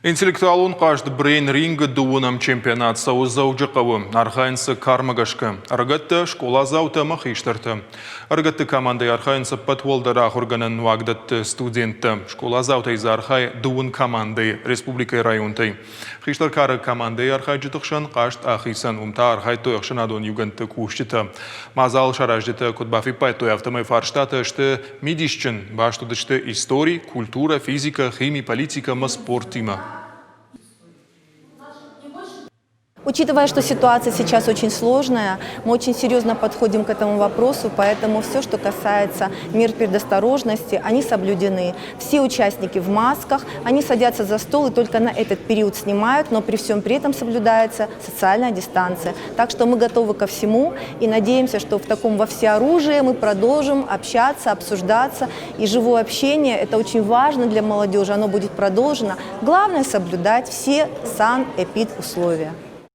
Интеллектуалун каждый брейн ринга дуунам чемпионат соуз заужықауы. Архайынсы кармагашка. Аргатты школа заута махиштарты. Аргатты командой архайынсы патволдара хурганын вагдатты студентті. Школа заута из архай дуун командой республикой районтай. Хиштар кары командой архай жытықшын қашт ахисан умта архай тойықшын адон юганты кушчыты. Мазал шараждыты кудбафи пай тояқтымай фарштаты шты мидишчын. Баштудышты историй, культура, физика, химия, политика, спортима. Учитывая, что ситуация сейчас очень сложная, мы очень серьезно подходим к этому вопросу, поэтому все, что касается мер предосторожности, они соблюдены. Все участники в масках, они садятся за стол и только на этот период снимают, но при всем при этом соблюдается социальная дистанция. Так что мы готовы ко всему и надеемся, что в таком во всеоружии мы продолжим общаться, обсуждаться. И живое общение – это очень важно для молодежи, оно будет продолжено. Главное – соблюдать все санэпидусловия.